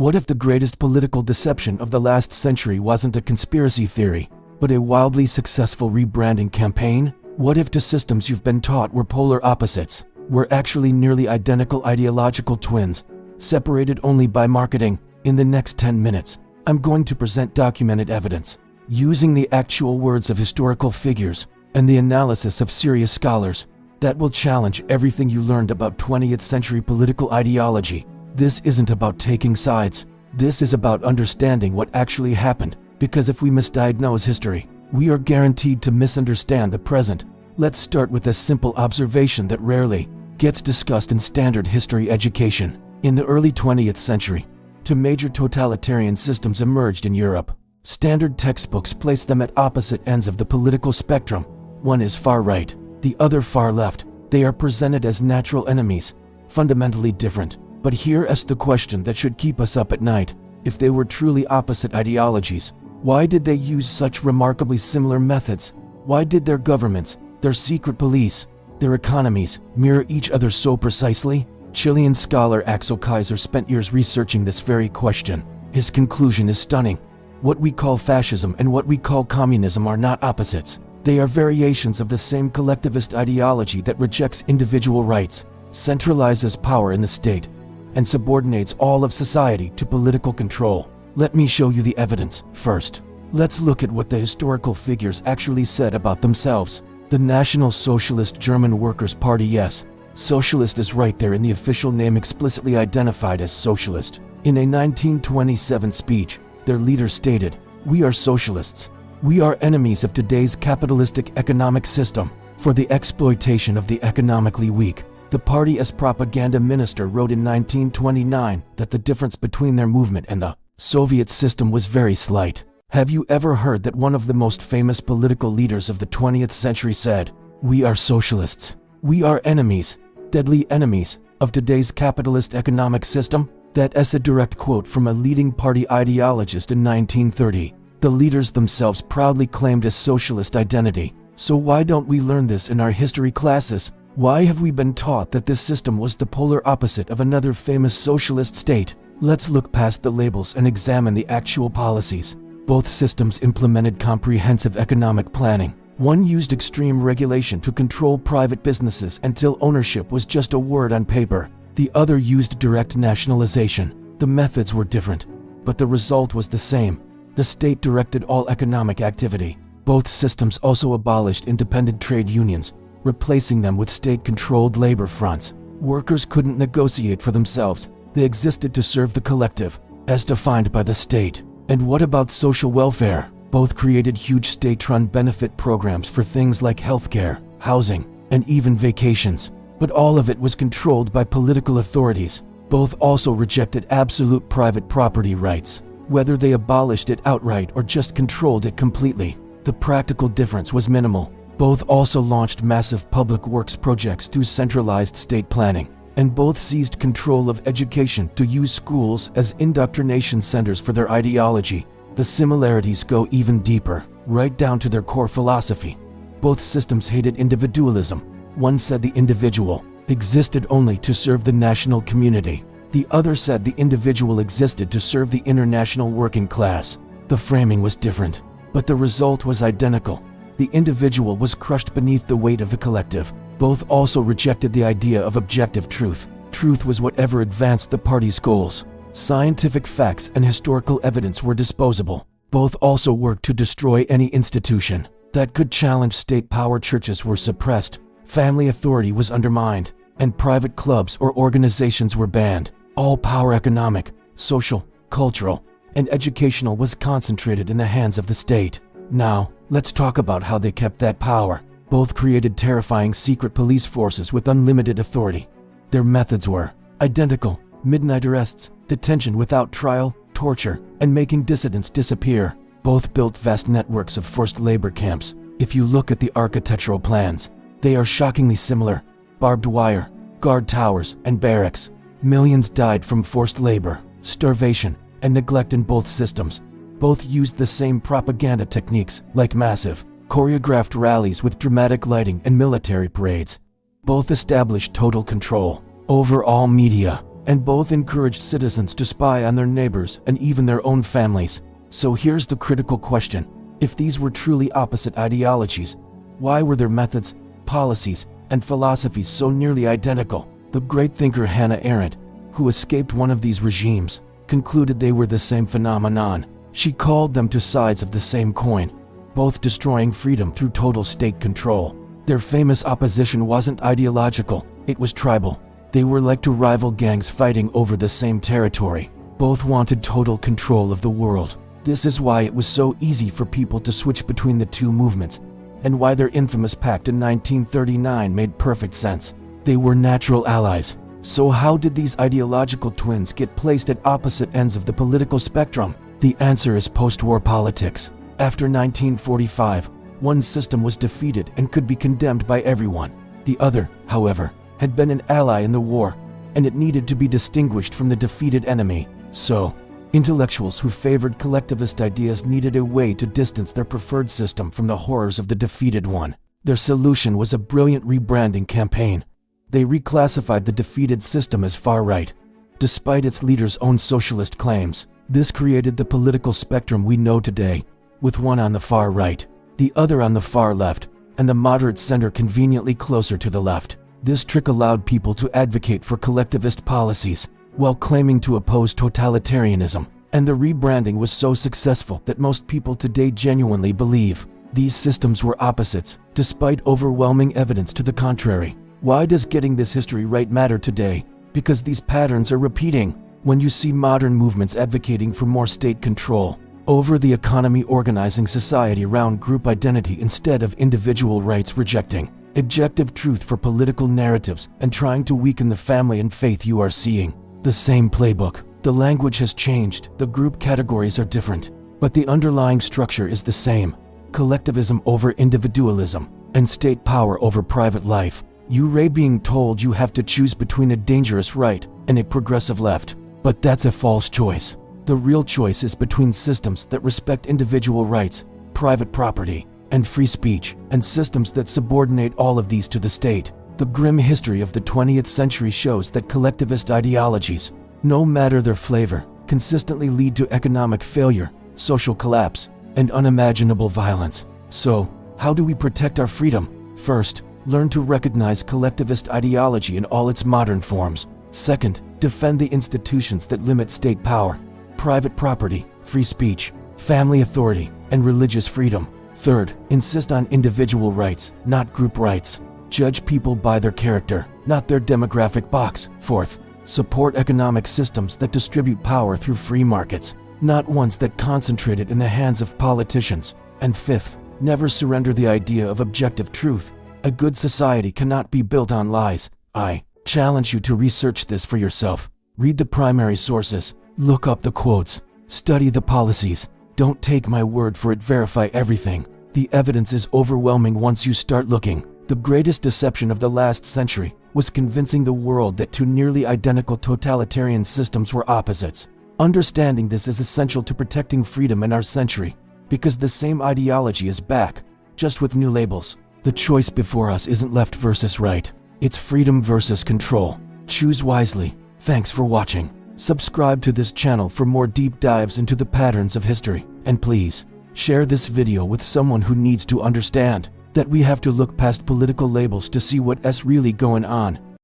What if the greatest political deception of the last century wasn't a conspiracy theory, but a wildly successful rebranding campaign? What if the systems you've been taught were polar opposites, were actually nearly identical ideological twins, separated only by marketing? In the next 10 minutes, I'm going to present documented evidence, using the actual words of historical figures and the analysis of serious scholars, that will challenge everything you learned about 20th century political ideology. This isn't about taking sides. This is about understanding what actually happened, because if we misdiagnose history, we are guaranteed to misunderstand the present. Let's start with a simple observation that rarely gets discussed in standard history education. In the early 20th century, two major totalitarian systems emerged in Europe. Standard textbooks place them at opposite ends of the political spectrum. One is far right, the other far left. They are presented as natural enemies, fundamentally different. But here is the question that should keep us up at night. If they were truly opposite ideologies, why did they use such remarkably similar methods? Why did their governments, their secret police, their economies mirror each other so precisely? Chilean scholar Axel Kaiser spent years researching this very question. His conclusion is stunning. What we call fascism and what we call communism are not opposites. They are variations of the same collectivist ideology that rejects individual rights, centralizes power in the state, and subordinates all of society to political control. Let me show you the evidence. First, let's look at what the historical figures actually said about themselves. The National Socialist German Workers' Party, yes, socialist is right there in the official name, explicitly identified as socialist. In a 1927 speech, their leader stated, "We are socialists. We are enemies of today's capitalistic economic system for the exploitation of the economically weak." The party's propaganda minister wrote in 1929 that the difference between their movement and the Soviet system was very slight. Have you ever heard that one of the most famous political leaders of the 20th century said, "We are socialists. We are enemies, deadly enemies, of today's capitalist economic system"? That is a direct quote from a leading party ideologist in 1930. The leaders themselves proudly claimed a socialist identity. So why don't we learn this in our history classes? Why have we been taught that this system was the polar opposite of another famous socialist state? Let's look past the labels and examine the actual policies. Both systems implemented comprehensive economic planning. One used extreme regulation to control private businesses until ownership was just a word on paper. The other used direct nationalization. The methods were different, but the result was the same. The state directed all economic activity. Both systems also abolished independent trade unions, replacing them with state-controlled labor fronts. Workers couldn't negotiate for themselves. They existed to serve the collective, as defined by the state. And what about social welfare? Both created huge state-run benefit programs for things like healthcare, housing, and even vacations. But all of it was controlled by political authorities. Both also rejected absolute private property rights, whether they abolished it outright or just controlled it completely. The practical difference was minimal. Both also launched massive public works projects through centralized state planning, and both seized control of education to use schools as indoctrination centers for their ideology. The similarities go even deeper, right down to their core philosophy. Both systems hated individualism. One said the individual existed only to serve the national community. The other said the individual existed to serve the international working class. The framing was different, but the result was identical. The individual was crushed beneath the weight of the collective. Both also rejected the idea of objective truth. Truth was whatever advanced the party's goals. Scientific facts and historical evidence were disposable. Both also worked to destroy any institution that could challenge state power. Churches were suppressed, family authority was undermined, and private clubs or organizations were banned. All power, economic, social, cultural, and educational, was concentrated in the hands of the state. Now, let's talk about how they kept that power. Both created terrifying secret police forces with unlimited authority. Their methods were identical: midnight arrests, detention without trial, torture, and making dissidents disappear. Both built vast networks of forced labor camps. If you look at the architectural plans, they are shockingly similar. Barbed wire, guard towers, and barracks. Millions died from forced labor, starvation, and neglect in both systems. Both used the same propaganda techniques, like massive, choreographed rallies with dramatic lighting and military parades. Both established total control over all media, and both encouraged citizens to spy on their neighbors and even their own families. So here's the critical question. If these were truly opposite ideologies, why were their methods, policies, and philosophies so nearly identical? The great thinker Hannah Arendt, who escaped one of these regimes, concluded they were the same phenomenon. She called them two sides of the same coin, both destroying freedom through total state control. Their famous opposition wasn't ideological, it was tribal. They were like two rival gangs fighting over the same territory. Both wanted total control of the world. This is why it was so easy for people to switch between the two movements, and why their infamous pact in 1939 made perfect sense. They were natural allies. So how did these ideological twins get placed at opposite ends of the political spectrum? The answer is post-war politics. After 1945, one system was defeated and could be condemned by everyone. The other, however, had been an ally in the war, and it needed to be distinguished from the defeated enemy. So, intellectuals who favored collectivist ideas needed a way to distance their preferred system from the horrors of the defeated one. Their solution was a brilliant rebranding campaign. They reclassified the defeated system as far-right, despite its leaders' own socialist claims. This created the political spectrum we know today, with one on the far right, the other on the far left, and the moderate center conveniently closer to the left. This trick allowed people to advocate for collectivist policies while claiming to oppose totalitarianism, and the rebranding was so successful that most people today genuinely believe these systems were opposites, despite overwhelming evidence to the contrary. Why does getting this history right matter today? Because these patterns are repeating. When you see modern movements advocating for more state control over the economy, organizing society around group identity instead of individual rights, rejecting objective truth for political narratives, and trying to weaken the family and faith, you are seeing the same playbook. The language has changed, the group categories are different, but the underlying structure is the same. Collectivism over individualism, and state power over private life. You're being told you have to choose between a dangerous right and a progressive left. But that's a false choice. The real choice is between systems that respect individual rights, private property, and free speech, and systems that subordinate all of these to the state. The grim history of the 20th century shows that collectivist ideologies, no matter their flavor, consistently lead to economic failure, social collapse, and unimaginable violence. So, how do we protect our freedom? First, learn to recognize collectivist ideology in all its modern forms. Second, defend the institutions that limit state power, private property, free speech, family authority, and religious freedom. Third, insist on individual rights, not group rights. Judge people by their character, not their demographic box. Fourth, support economic systems that distribute power through free markets, not ones that concentrate it in the hands of politicians. And fifth, never surrender the idea of objective truth. A good society cannot be built on lies. I challenge you to research this for yourself. Read the primary sources, look up the quotes, study the policies. Don't take my word for it, verify everything. The evidence is overwhelming once you start looking. The greatest deception of the last century was convincing the world that two nearly identical totalitarian systems were opposites. Understanding this is essential to protecting freedom in our century, because the same ideology is back, just with new labels. The choice before us isn't left versus right. It's freedom versus control. Choose wisely. Thanks for watching. Subscribe to this channel for more deep dives into the patterns of history. And please, share this video with someone who needs to understand that we have to look past political labels to see what's really going on.